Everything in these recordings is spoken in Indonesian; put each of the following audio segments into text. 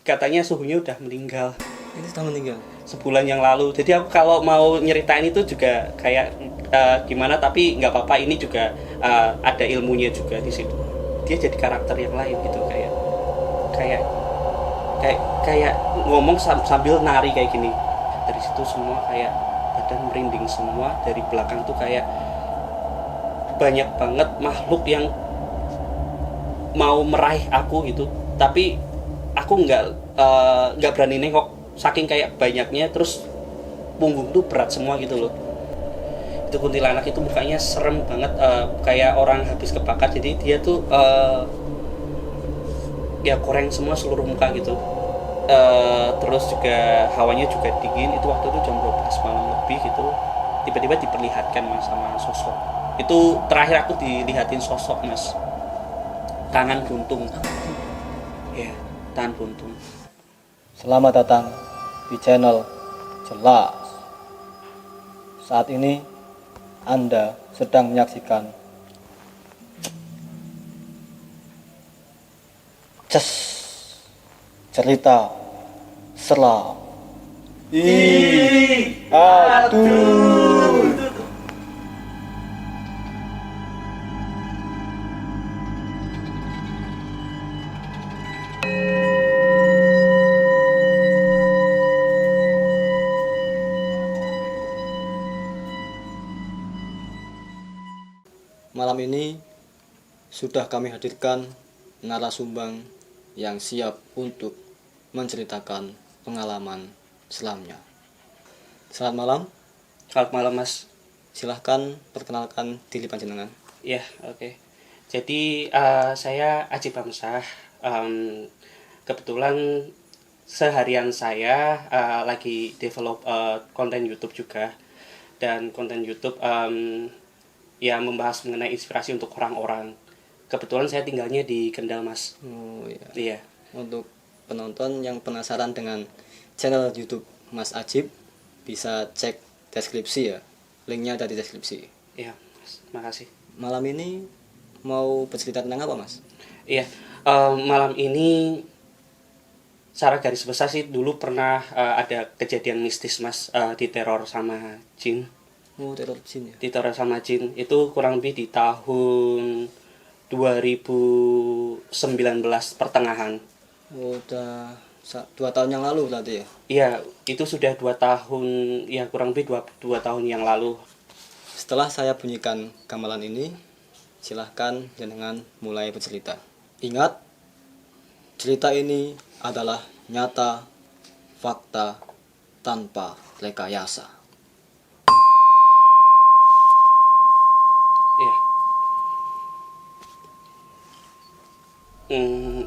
katanya suhunya udah meninggal. Ini sudah meninggal. Sebulan yang lalu. Jadi aku kalau mau nyeritain itu juga kayak gimana, tapi nggak apa-apa, ini juga ada ilmunya juga di situ. Dia jadi karakter yang lain gitu, kayak kayak kayak kayak ngomong sambil nari kayak gini. Dari situ semua kayak badan merinding semua, dari belakang tuh kayak banyak banget makhluk yang mau meraih aku gitu, tapi aku nggak berani nengok saking kayak banyaknya. Terus punggung tuh berat semua gitu loh. Itu kuntilanak itu mukanya serem banget, kayak orang habis kebakar. Jadi dia tuh ya koreng semua seluruh muka gitu. Terus juga hawanya juga dingin. Itu waktu itu jam 12 malam lebih gitu, tiba-tiba diperlihatkan mas sama sosok. Itu terakhir aku dilihatin sosok mas, tangan buntung. Ya, tangan buntung. Selamat datang di channel Jelas. Saat ini Anda sedang menyaksikan cerita seram. Aduh. Malam ini sudah kami hadirkan narasumber yang siap untuk menceritakan pengalaman selamnya. Selamat malam. Selamat malam mas. Silahkan perkenalkan diri panjenengan. Ya, oke. Jadi saya Aji Bamsah. Kebetulan seharian saya lagi develop konten YouTube juga, dan konten YouTube ya membahas mengenai inspirasi untuk orang-orang. Kebetulan saya tinggalnya di Kendal mas. Oh iya. Iya. Untuk penonton yang penasaran dengan channel YouTube Mas Ajib, bisa cek deskripsi ya. Linknya ada di deskripsi. Iya mas, makasih. Malam ini mau bercerita tentang apa mas? Iya, malam ini secara garis besar sih dulu pernah ada kejadian mistis mas, diteror sama jin. Oh, teror jin ya? Diteror sama jin itu kurang lebih di tahun 2019 pertengahan. Oh, udah 2 tahun yang lalu berarti ya? Iya, itu sudah 2 tahun, ya kurang lebih 2 tahun yang lalu. Setelah saya bunyikan gamelan ini, silahkan jenengan mulai bercerita. Ingat, cerita ini adalah nyata, fakta, tanpa rekayasa. Iya.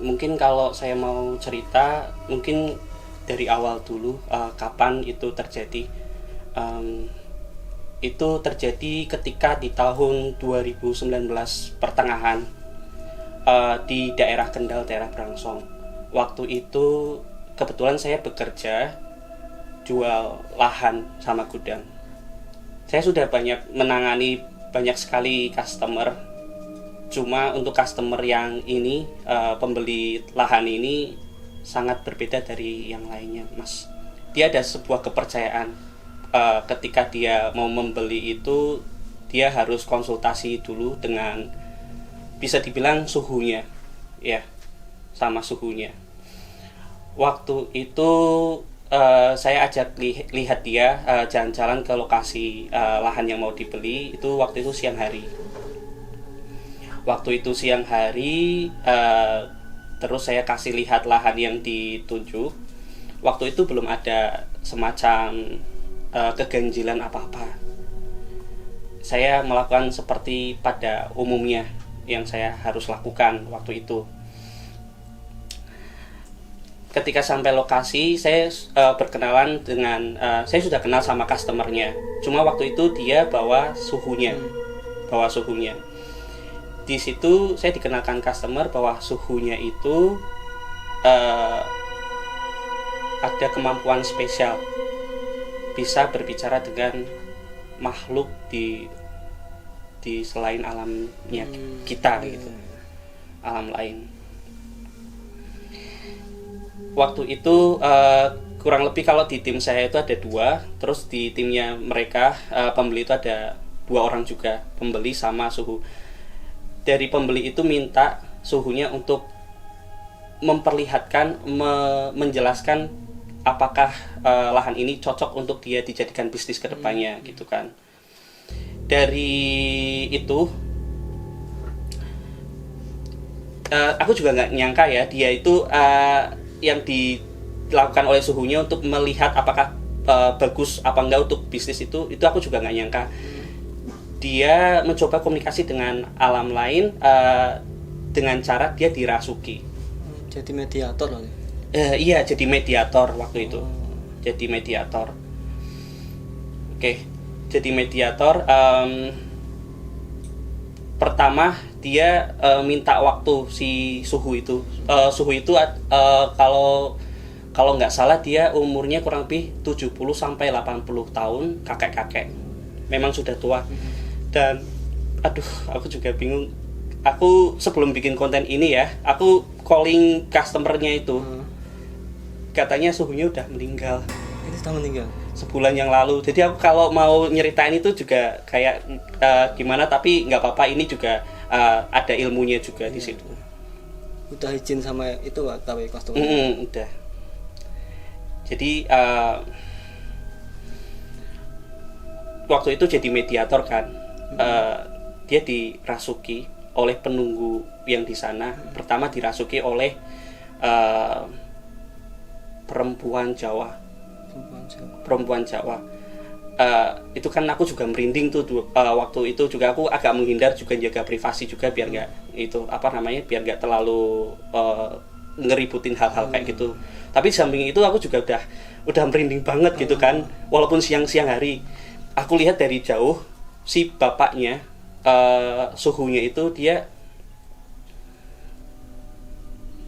Mungkin kalau saya mau cerita, mungkin dari awal dulu, kapan itu terjadi. Itu terjadi ketika di tahun 2019 pertengahan, di daerah Kendal, daerah Brangsong. Waktu itu kebetulan saya bekerja jual lahan sama gudang. Saya sudah menangani banyak sekali customer. Cuma untuk customer yang ini, pembeli lahan ini sangat berbeda dari yang lainnya mas. Dia ada sebuah kepercayaan, ketika dia mau membeli itu dia harus konsultasi dulu dengan, bisa dibilang suhunya ya, sama suhunya. Waktu itu saya ajak lihat dia jalan-jalan ke lokasi lahan yang mau dibeli. Itu waktu itu siang hari. Terus saya kasih lihat lahan yang ditunjuk. Waktu itu belum ada semacam keganjilan apa-apa. Saya melakukan seperti pada umumnya yang saya harus lakukan waktu itu. Ketika sampai lokasi, saya berkenalan dengan, saya sudah kenal sama customernya. Cuma waktu itu dia bawa suhunya. Di situ saya dikenalkan customer bahwa suhunya itu ada kemampuan spesial, bisa berbicara dengan makhluk di selain alamnya kita gitu, alam lain. waktu itu kurang lebih kalau di tim saya itu ada 2, terus di timnya mereka pembeli itu ada 2 orang juga, pembeli sama suhu. Dari pembeli itu minta suhunya untuk memperlihatkan, menjelaskan apakah lahan ini cocok untuk dia dijadikan bisnis ke depannya gitu kan. Dari itu aku juga nggak nyangka ya dia itu yang dilakukan oleh suhunya untuk melihat apakah bagus apa enggak untuk bisnis itu aku juga nggak nyangka. Dia mencoba komunikasi dengan alam lain dengan cara dia dirasuki. Jadi mediator loh. Iya, jadi mediator waktu itu. Jadi mediator. Oke, jadi mediator. Pertama dia minta waktu si suhu itu. Suhu itu kalau nggak salah dia umurnya kurang lebih 70 sampai 80 tahun, kakek-kakek. Memang sudah tua. Dan aduh, aku juga bingung. Aku sebelum bikin konten ini ya, aku calling customernya itu. Katanya suhunya udah meninggal. Ini sudah meninggal Sebulan yang lalu. Jadi aku kalau mau nyeritain itu juga kayak gimana, tapi nggak apa-apa, ini juga ada ilmunya juga di situ. Udah izin sama itu Pak, tahu customer. Udah. Jadi waktu itu jadi mediator kan. Dia dirasuki oleh penunggu yang di sana. Pertama dirasuki oleh perempuan Jawa. Itu kan aku juga merinding tuh waktu itu juga aku agak menghindar, juga jaga privasi juga biar nggak biar nggak terlalu ngeributin hal-hal kayak gitu. Tapi samping itu aku juga udah merinding banget gitu kan, walaupun siang-siang hari. Aku lihat dari jauh si bapaknya suhunya itu dia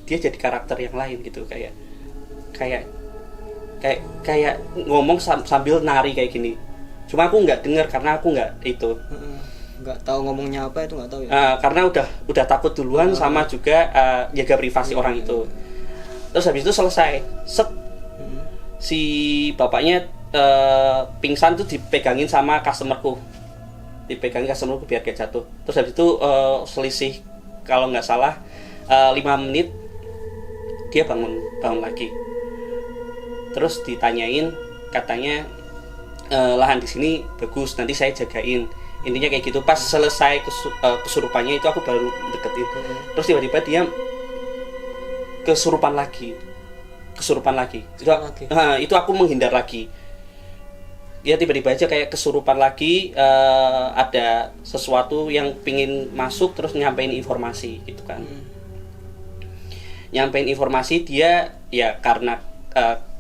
jadi karakter yang lain gitu, kayak ngomong sambil nari kayak gini. Cuma aku nggak dengar karena aku nggak tahu ngomongnya apa, itu nggak tahu ya. Karena udah takut duluan, sama juga jaga privasi orang itu. Terus habis itu selesai si bapaknya pingsan tuh dipegangin sama customerku biar gak jatuh. Terus habis itu selisih kalau nggak salah 5 menit dia bangun lagi. Terus ditanyain, katanya lahan di sini bagus, nanti saya jagain. Intinya kayak gitu. Pas selesai kesurupannya itu aku baru deketin. Terus tiba-tiba dia kesurupan lagi. Itu aku menghindar lagi. Dia tiba-tiba aja kayak kesurupan lagi, ada sesuatu yang pingin masuk terus nyampein informasi gitu kan. Nyampein informasi dia ya karena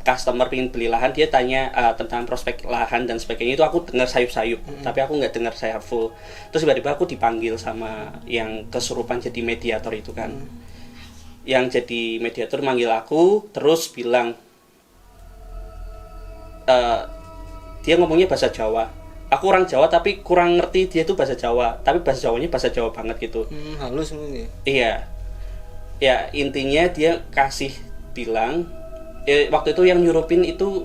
customer pingin beli lahan, dia tanya tentang prospek lahan dan sebagainya. Itu aku dengar sayup-sayup, tapi aku nggak dengar saya full. Terus tiba-tiba aku dipanggil sama yang kesurupan jadi mediator itu kan. Yang jadi mediator manggil aku, terus bilang dia ngomongnya bahasa Jawa. Aku orang Jawa tapi kurang ngerti dia itu bahasa Jawa, tapi bahasa Jawanya bahasa Jawa banget gitu. Halus mungkin ya. Iya. Ya intinya dia kasih bilang waktu itu yang nyurupin itu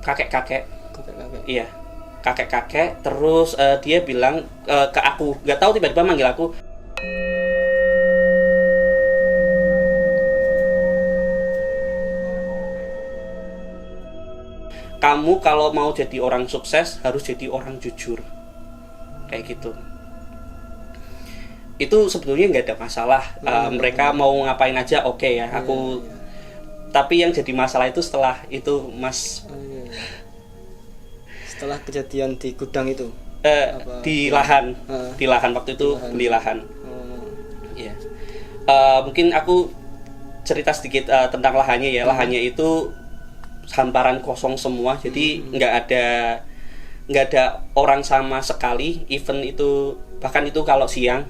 kakek-kakek. Iya, kakek-kakek. Terus dia bilang ke aku, nggak tahu tiba-tiba manggil aku. Kamu kalau mau jadi orang sukses harus jadi orang jujur, kayak gitu. Itu sebetulnya nggak ada masalah. Mereka mau ngapain aja oke ya. Aku. Tapi yang jadi masalah itu setelah itu, Mas. Setelah kejadian di gudang itu. Di lahan waktu itu beli lahan. Iya. Mungkin aku cerita sedikit tentang lahannya ya. Lahannya itu hamparan kosong semua, jadi nggak ada orang sama sekali. Event itu bahkan itu kalau siang,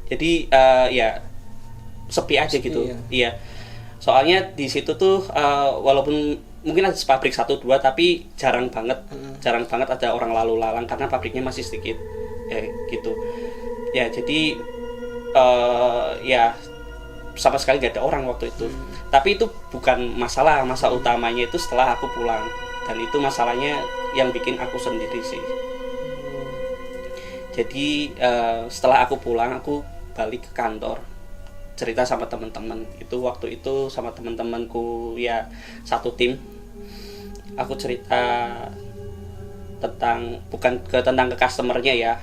jadi ya sepi aja gitu. Iya. Soalnya di situ tuh walaupun mungkin ada pabrik 1-2 tapi jarang banget ada orang lalu lalang karena pabriknya masih sedikit gitu. Ya jadi ya sama sekali nggak ada orang waktu itu. Tapi itu bukan masalah utamanya itu setelah aku pulang, dan itu masalahnya yang bikin aku sendiri sih. Jadi setelah aku pulang, aku balik ke kantor, cerita sama teman-teman. Itu waktu itu sama teman-temanku ya, satu tim. Aku cerita tentang tentang ke customernya ya.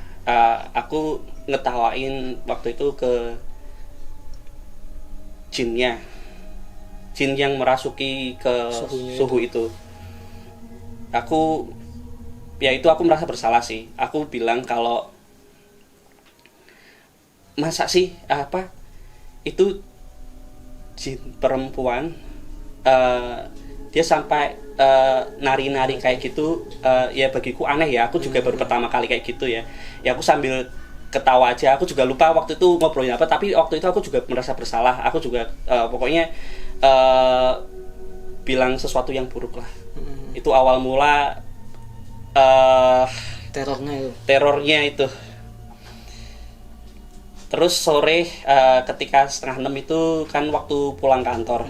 Aku ngetawain waktu itu ke jin yang merasuki ke suhu itu. Aku merasa bersalah sih. Aku bilang kalau masa sih itu jin perempuan dia sampai nari-nari kayak gitu, ya bagiku aneh ya. Aku juga baru pertama kali kayak gitu ya. Ya aku sambil ketawa aja. Aku juga lupa waktu itu ngobrolin apa, tapi waktu itu aku juga merasa bersalah. Aku juga pokoknya bilang sesuatu yang buruk lah. Itu awal mula terornya itu. Terus sore ketika 5:30 itu kan waktu pulang kantor.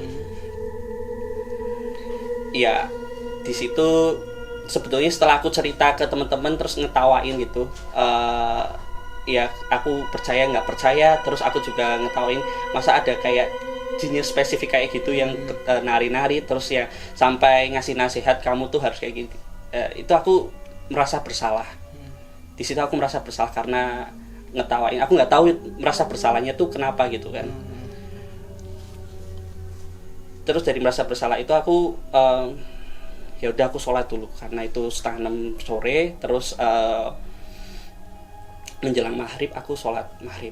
Ya di situ sebetulnya setelah aku cerita ke teman-teman terus ngetawain gitu, ya aku percaya nggak percaya, terus aku juga ngetawain masa ada kayak jinnya spesifik kayak gitu yang nari-nari terus ya sampai ngasih nasihat kamu tuh harus kayak gitu. Itu aku merasa bersalah. Di situ aku merasa bersalah karena ngetawain. Aku nggak tahu merasa bersalahnya tuh kenapa gitu kan. Terus dari merasa bersalah itu aku ya udah aku sholat dulu karena itu 5:30 sore. Terus menjelang maghrib aku sholat maghrib.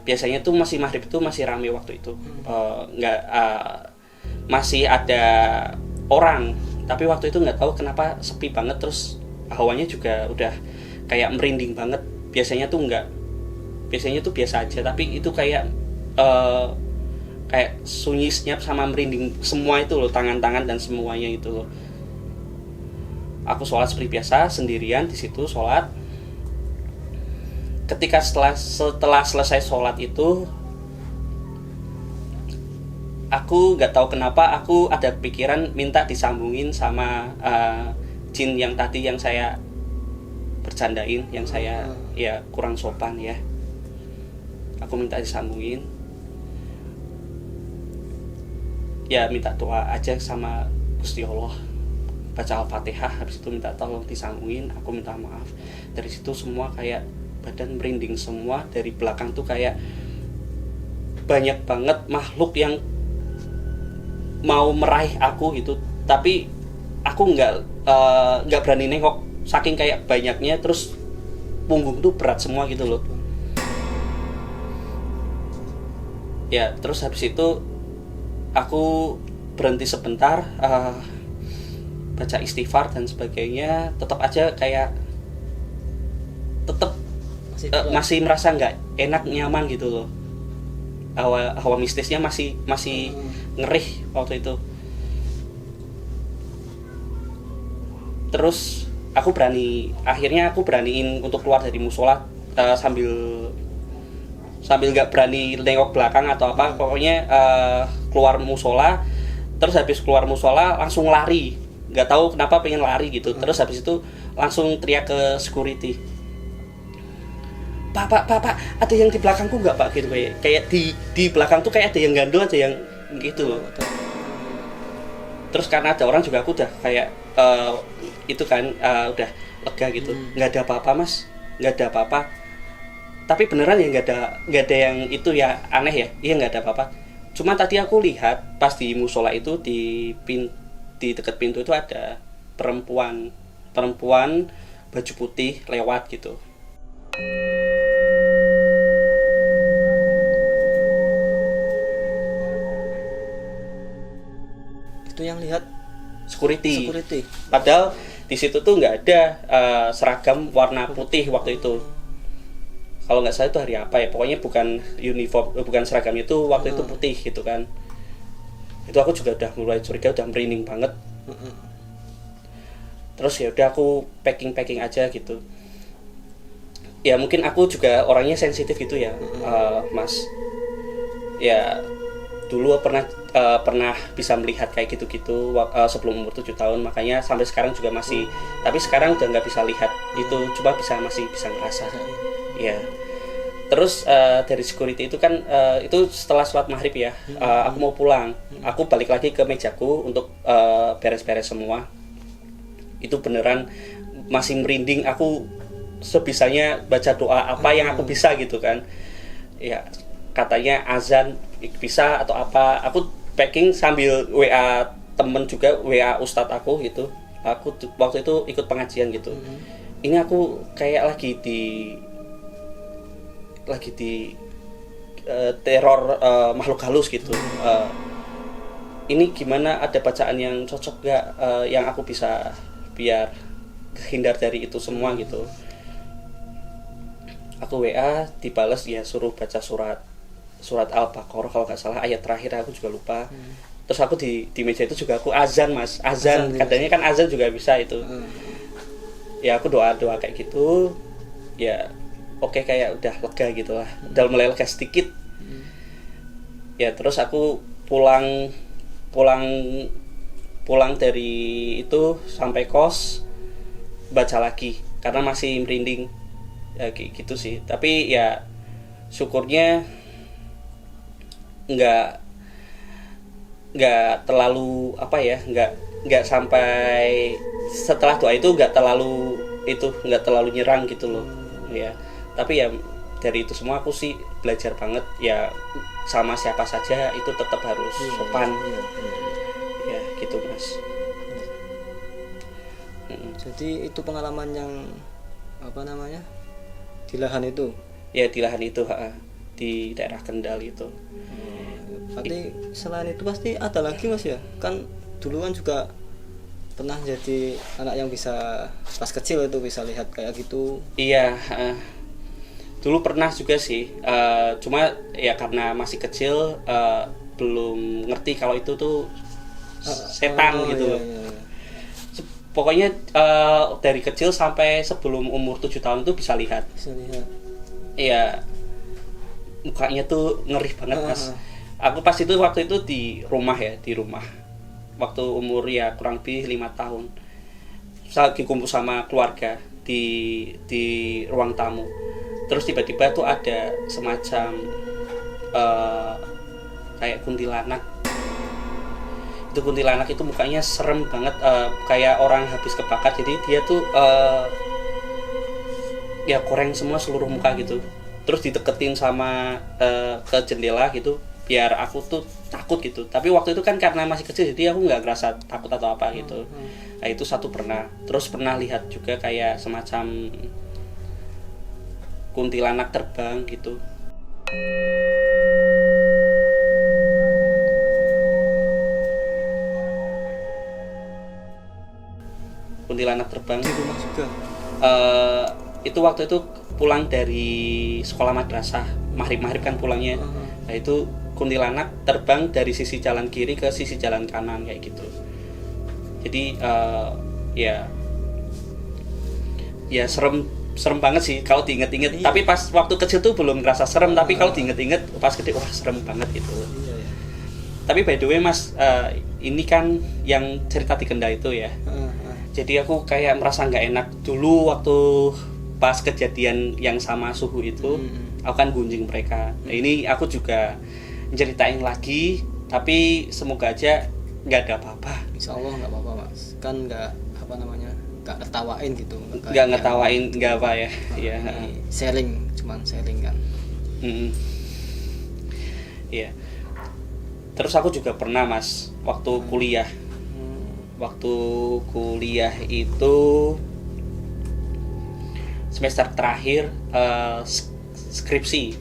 Biasanya tuh maghrib itu masih rame waktu itu, masih ada orang. Tapi waktu itu nggak tahu kenapa sepi banget. Terus hawanya juga udah kayak merinding banget. Biasanya tuh biasa aja, tapi itu kayak sunyi senyap sama merinding semua itu loh, tangan-tangan dan semuanya itu loh. Aku sholat seperti biasa sendirian di situ sholat. Ketika setelah selesai sholat itu, aku nggak tahu kenapa aku ada pikiran minta disambungin sama jin yang tadi yang saya bercandain, yang saya ya kurang sopan ya. Aku minta disambungin. Ya minta doa aja sama Gusti Allah, baca Al-Fatihah, habis itu minta tolong disambungin. Aku minta maaf. Dari situ semua kayak badan merinding semua. Dari belakang tuh kayak banyak banget makhluk yang mau meraih aku gitu, tapi aku nggak berani nengok saking kayak banyaknya. Terus punggung tuh berat semua gitu loh ya. Terus habis itu aku berhenti sebentar, baca istighfar dan sebagainya. Tetap aja kayak masih merasa nggak enak, nyaman gitu loh. Hawa mistisnya masih ngerih waktu itu. Terus akhirnya aku beraniin untuk keluar dari musola, sambil nggak berani nengok belakang atau apa. Pokoknya keluar musola. Terus habis keluar musola langsung lari, nggak tahu kenapa pengen lari gitu. Terus habis itu langsung teriak ke security, Pak, ada yang di belakangku nggak Pak gitu. Kayak di belakang tuh kayak ada yang gandul, ada yang gitu loh. Terus karena ada orang juga, aku udah kayak itu kan udah lega gitu. Nggak ada apa-apa Mas, nggak ada apa-apa. Tapi beneran ya nggak ada yang itu ya, aneh ya. Iya nggak ada apa-apa. Cuma tadi aku lihat pas di musola itu di dekat pintu itu ada perempuan baju putih lewat gitu. Itu yang lihat security. Padahal di situ tuh nggak ada seragam warna putih waktu itu. Kalau nggak salah itu hari apa ya, pokoknya bukan uniform, bukan seragamnya itu waktu itu putih gitu kan. Itu aku juga udah mulai curiga, udah merinding banget. Terus ya udah aku packing aja gitu. Ya mungkin aku juga orangnya sensitif gitu ya, Mas. Ya dulu pernah bisa melihat kayak gitu-gitu sebelum umur 7 tahun, makanya sampai sekarang juga masih, tapi sekarang udah nggak bisa lihat itu, cuma masih bisa ngerasa ya. Terus dari security itu kan itu setelah sholat maghrib ya, aku mau pulang, aku balik lagi ke mejaku untuk beres-beres semua. Itu beneran masih merinding, aku sebisanya baca doa apa yang aku bisa gitu kan ya, katanya azan bisa atau apa, aku packing sambil WA temen juga, WA ustadz aku gitu. Aku waktu itu ikut pengajian gitu. Ini aku kayak lagi di teror makhluk halus gitu. Ini gimana, ada bacaan yang cocok gak yang aku bisa biar hindar dari itu semua gitu. Aku WA dibales ya, suruh baca surat Al-Baqarah kalau nggak salah, ayat terakhir aku juga lupa. Terus aku di meja itu juga aku azan mas, azan katanya kan azan juga bisa itu. Ya aku doa kayak gitu ya, oke, kayak udah lega gitu lah, udah mulai lega sedikit. Ya terus aku pulang dari itu sampai kos, baca lagi karena masih merinding ya, kayak gitu sih. Tapi ya syukurnya nggak terlalu apa ya, nggak sampai setelah doa itu nggak terlalu nyerang gitu loh ya. Tapi ya dari itu semua aku sih belajar banget ya, sama siapa saja itu tetap harus sopan ya gitu mas. Jadi itu pengalaman yang apa namanya, di lahan itu ya, di lahan itu di daerah Kendal itu. Berarti selain itu pasti ada lagi mas ya, kan dulu kan juga pernah jadi anak yang bisa pas kecil itu bisa lihat kayak gitu. Iya, dulu pernah juga sih, cuma ya karena masih kecil belum ngerti kalau itu tuh setan gitu. Iya. Pokoknya dari kecil sampai sebelum umur 7 tahun itu bisa lihat. Iya, mukanya tuh ngeri banget mas. Aku pas itu waktu itu di rumah waktu umur ya kurang lebih 5 tahun. Saya lagi kumpul sama keluarga di ruang tamu. Terus tiba-tiba tuh ada semacam kayak kuntilanak. Itu kuntilanak itu mukanya serem banget, kayak orang habis kebakar. Jadi dia tuh ya koreng semua seluruh muka gitu. Terus dideketin sama ke jendela gitu biar aku tuh takut gitu. Tapi waktu itu kan karena masih kecil jadi aku nggak ngerasa takut atau apa gitu. Nah itu satu pernah. Terus pernah lihat juga kayak semacam kuntilanak terbang gitu. Kuntilanak terbang di rumah juga. Itu waktu itu pulang dari sekolah madrasah, maghrib kan pulangnya. Nah itu kuntilanak terbang dari sisi jalan kiri ke sisi jalan kanan kayak gitu. Jadi ya serem banget sih kalau diinget-inget. Iya. Tapi pas waktu kecil tuh belum ngerasa serem, tapi kalau diinget-inget pas gede wah serem banget gitu. Iya. Tapi by the way mas, ini kan yang cerita di Kendal itu ya. Jadi aku kayak merasa nggak enak dulu waktu pas kejadian yang sama suhu itu. Aku kan gunjing mereka. Nah ini aku juga ceritain lagi, tapi semoga aja nggak ada apa-apa. Insya Allah nggak apa-apa mas, kan nggak nggak ngetawain gitu, nggak ngetawain, nggak apa ya. Iya. Cuman sharing kan. Iya. Terus aku juga pernah mas waktu kuliah. Waktu kuliah itu semester terakhir skripsi.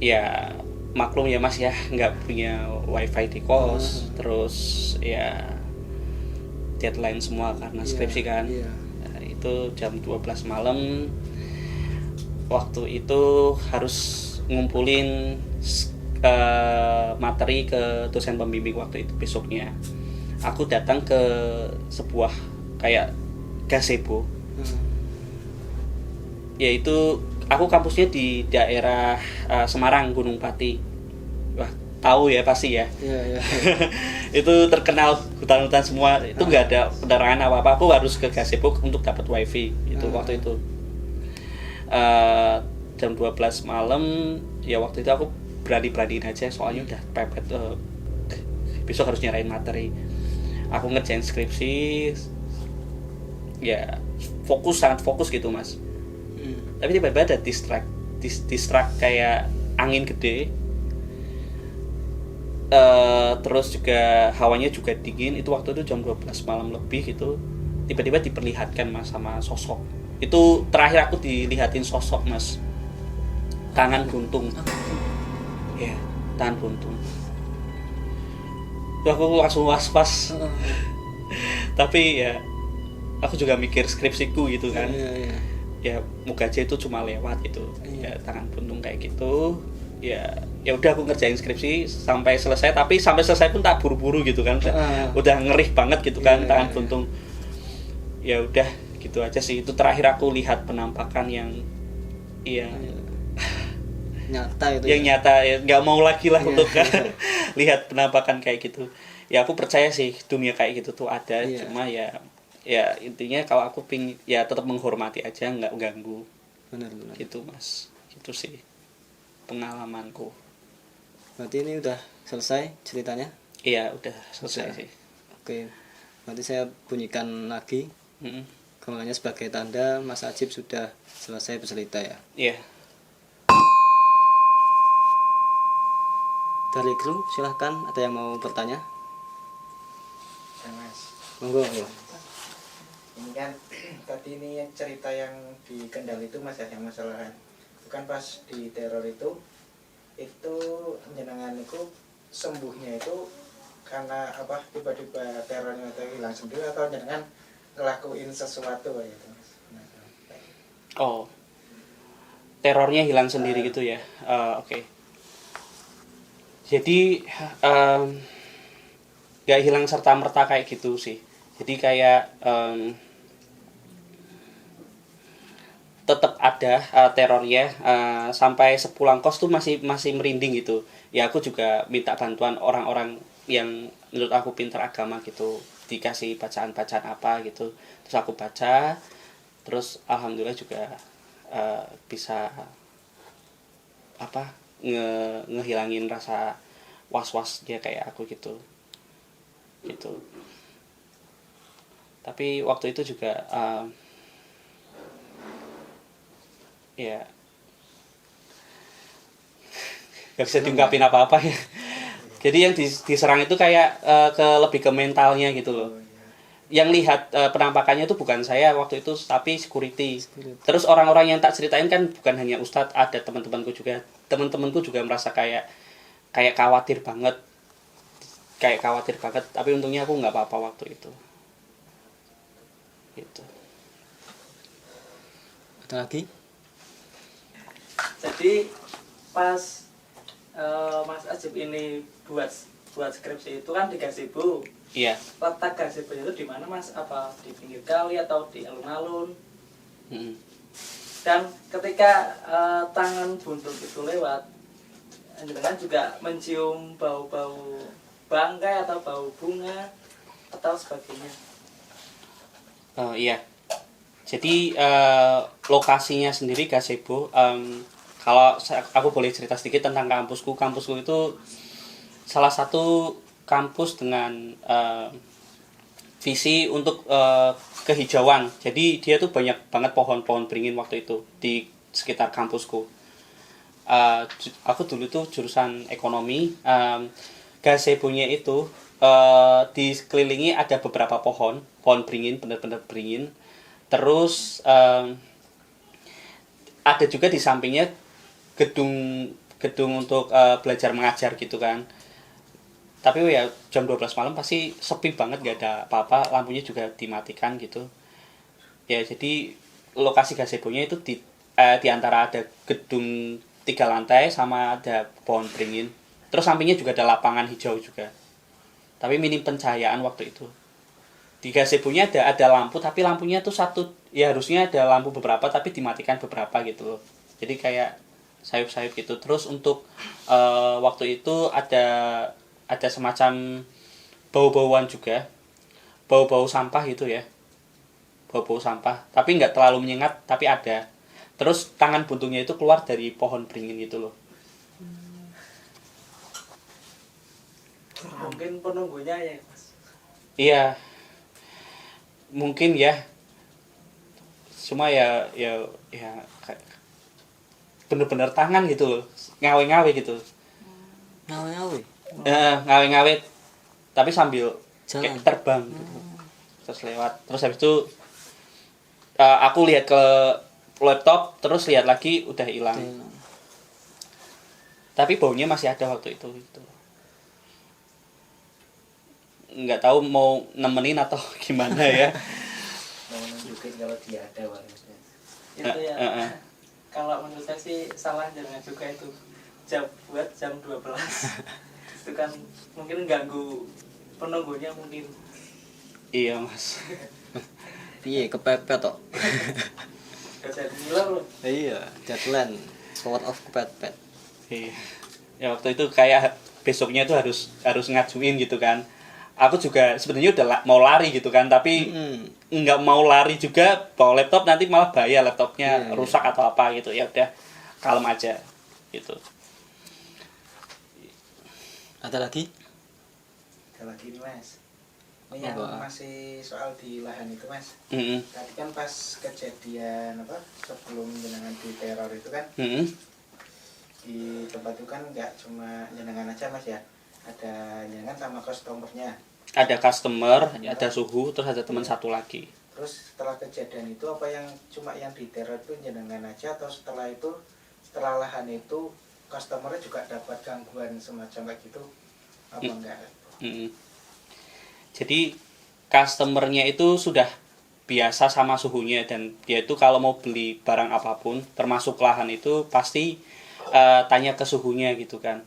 Ya maklum ya mas ya, nggak punya wifi di kos. Terus ya deadline semua karena skripsi kan. Nah, itu jam 12 malam. Waktu itu harus ngumpulin materi ke dosen pembimbing waktu itu besoknya. Aku datang ke sebuah kayak gazebo. Yaitu aku kampusnya di daerah Semarang, Gunung Pati. Wah, tahu ya pasti ya. Iya. Itu terkenal hutan-hutan semua, itu nggak ada penerangan apa-apa, aku harus ke gazebo untuk dapat wifi itu waktu itu. Jam 12 malam ya, waktu itu aku berani-beraniin aja soalnya udah pepet, besok harus nyerahin materi. Aku ngerjain skripsi ya, sangat fokus gitu mas. Tapi tiba-tiba ada distract kayak angin gede, terus juga hawanya juga dingin. Itu waktu itu jam 12 malam lebih gitu, tiba-tiba diperlihatkan mas sama sosok. Itu terakhir aku dilihatin sosok mas, tangan buntung. Ya, tangan buntung. Tuh aku langsung was-was. Tapi ya aku juga mikir skripsiku gitu kan. Ya moga aja itu cuma lewat gitu. Ya tangan buntung kayak gitu. Ya udah aku ngerjain skripsi sampai selesai, tapi sampai selesai pun tak buru-buru gitu kan. Udah ngerih banget gitu kan, tangan buntung. Ya udah gitu aja sih. Itu terakhir aku lihat penampakan yang nyata itu. Yang nyata ya, nggak mau lagi lah untuk lihat penampakan kayak gitu. Ya aku percaya sih dunia kayak gitu tuh ada, cuma ya intinya kalau aku ya tetap menghormati aja, nggak ganggu. Benar. Gitu mas, itu sih pengalamanku. Berarti ini udah selesai ceritanya? Iya udah selesai sih. Oke, nanti saya bunyikan lagi. Kemudiannya sebagai tanda Mas Ajib sudah selesai bercerita ya. Iya. Dari kru silahkan, ada yang mau bertanya? Ya mas, Monggo. ini kan tadi ini yang cerita yang di Kendal itu mas ya, yang masalah bukan pas di teror itu jenengan itu sembuhnya itu karena apa, tiba-tiba terornya itu hilang sendiri atau jenengan ngelakuin sesuatu gitu mas? Oh, terornya hilang sendiri gitu ya. Oke. Jadi gak hilang serta-merta kayak gitu sih. Jadi kayak tetap ada terornya, sampai sepulang kos tuh masih merinding gitu. Ya aku juga minta bantuan orang-orang yang menurut aku pintar agama gitu, dikasih bacaan-bacaan apa gitu. Terus aku baca, terus alhamdulillah juga bisa ngehilangin rasa was-was dia kayak aku gitu. Tapi waktu itu juga ya gak bisa diungkapin apa-apa ya. Jadi yang diserang itu kayak lebih ke mentalnya gitu loh. Yang lihat penampakannya itu bukan saya waktu itu, tapi security. Terus orang-orang yang tak ceritain kan bukan hanya Ustadz, ada teman-temanku juga. Teman-temanku juga merasa kayak khawatir banget. Tapi untungnya aku nggak apa-apa waktu itu. Gitu. Ada lagi? Jadi pas Mas Ajib ini buat skripsi itu kan di gazebo. Iya. Letak gazebo itu di mana mas? Apa di pinggir kali atau di alun-alun? Dan ketika tangan buntung itu lewat, jenengan juga mencium bau-bau bangkai atau bau bunga atau sebagainya. Iya. Jadi lokasinya sendiri gazebo. Kalau aku boleh cerita sedikit tentang kampusku. Kampusku itu salah satu kampus dengan visi untuk kehijauan. Jadi dia tuh banyak banget pohon-pohon beringin waktu itu di sekitar kampusku. Aku dulu tuh jurusan ekonomi. Gazebo-nya itu dikelilingi ada beberapa pohon beringin, benar-benar beringin. Terus ada juga di sampingnya gedung untuk belajar mengajar gitu kan. Tapi ya jam 12 malam pasti sepi banget, gak ada apa-apa, lampunya juga dimatikan gitu. Ya jadi lokasi gazebo-nya itu di antara ada gedung 3 lantai sama ada pohon beringin. Terus sampingnya juga ada lapangan hijau juga. Tapi minim pencahayaan waktu itu. Di gazebo-nya ada lampu, tapi lampunya tuh satu, ya harusnya ada lampu beberapa tapi dimatikan beberapa gitu loh. Jadi kayak sayup-sayup gitu. Terus untuk waktu itu ada semacam bau-bauan juga, bau-bau sampah gitu ya, bau-bau sampah, tapi nggak terlalu menyengat, tapi ada. Terus tangan buntungnya itu keluar dari pohon beringin gitu loh. Mungkin penunggunya ya Mas. Iya, mungkin ya. Cuma ya bener-bener tangan gitu loh, ngawe-ngawe gitu. Ngawe-ngawe. Ngawe-ngawe, tapi sambil Jalan. kayak terbang gitu. Terus lewat. Terus habis itu aku lihat ke laptop, terus lihat lagi udah hilang. Tapi baunya masih ada waktu itu gitu. Nggak tahu mau nemenin atau gimana ya. Mau nunjukin kalau dia ada warnanya. Itu ya. Kalau menurut saya sih salah jangan juga itu. Buat jam 12. Itu kan mungkin ganggu penunggunya mungkin. Iya mas. Iya, kepepet toh. Gak jadi ngiler loh. Iya, deadline. Power of kepepet. Iya. Ya waktu itu kayak besoknya tuh harus ngajuin gitu kan. Aku juga sebenarnya udah mau lari gitu kan, tapi nggak mau lari juga bawa laptop, nanti malah bahaya laptopnya rusak atau apa gitu. Ya udah kalem aja gitu. Ada lagi? Ada lagi nih Mas. Ini yang masih soal di lahan itu Mas. Tadi kan pas kejadian sebelum jenengan di teror itu kan, di tempat itu kan nggak cuma jenengan aja Mas ya, ada jenengan sama customernya. Ada customer, ada suhu, terus ada teman satu lagi. Terus setelah kejadian itu apa yang cuma yang di teror itu jenengan aja, atau setelah lahan itu customernya juga dapat gangguan semacam kayak gitu apa enggak? Jadi customernya itu sudah biasa sama suhunya, dan dia itu kalau mau beli barang apapun termasuk lahan itu pasti tanya ke suhunya gitu kan.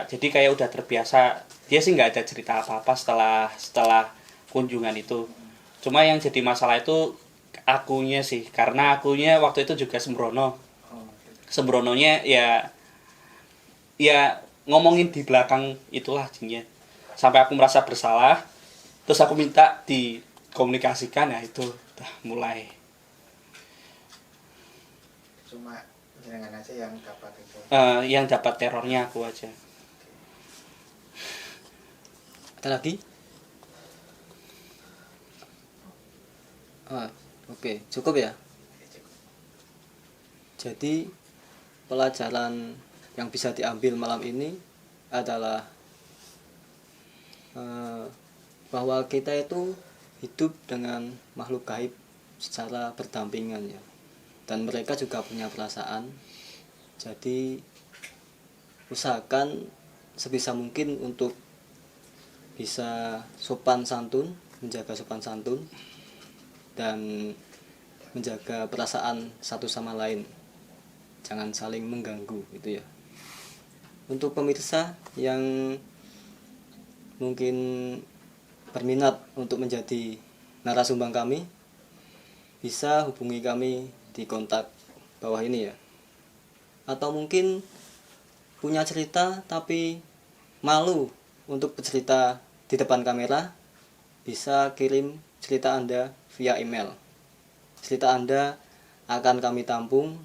Jadi kayak udah terbiasa. Dia sih nggak ada cerita apa-apa setelah kunjungan itu. Cuma yang jadi masalah itu akunya sih, karena akunya waktu itu juga sembrono. Sembrononya ya ngomongin di belakang itulah jadinya. Sampai aku merasa bersalah, terus aku minta dikomunikasikan, ya itu udah mulai. Cuma jenengan aja yang dapat itu. Yang dapat terornya aku aja. Ada lagi? Oke, cukup ya. Jadi pelajaran yang bisa diambil malam ini adalah bahwa kita itu hidup dengan makhluk gaib secara berdampingan ya, dan mereka juga punya perasaan. Jadi usahakan sebisa mungkin untuk bisa sopan santun, menjaga sopan santun, dan menjaga perasaan satu sama lain, jangan saling mengganggu gitu ya. Untuk pemirsa yang mungkin berminat untuk menjadi narasumbang kami, bisa hubungi kami di kontak bawah ini ya. Atau mungkin punya cerita tapi malu untuk bercerita di depan kamera, bisa kirim cerita Anda via email. Cerita Anda akan kami tampung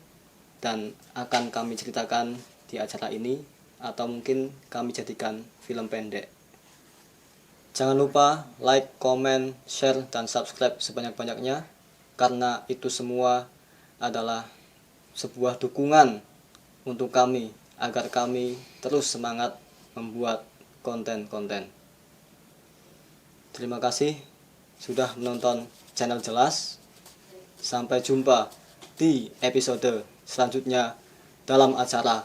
dan akan kami ceritakan di acara ini, atau mungkin kami jadikan film pendek. Jangan lupa like, comment, share, dan subscribe sebanyak-banyaknya, karena itu semua adalah sebuah dukungan untuk kami agar kami terus semangat membuat konten-konten. Terima kasih sudah menonton channel Jelas. Sampai jumpa di episode selanjutnya dalam acara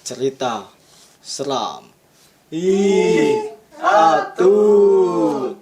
Cerita Seram. Atuh.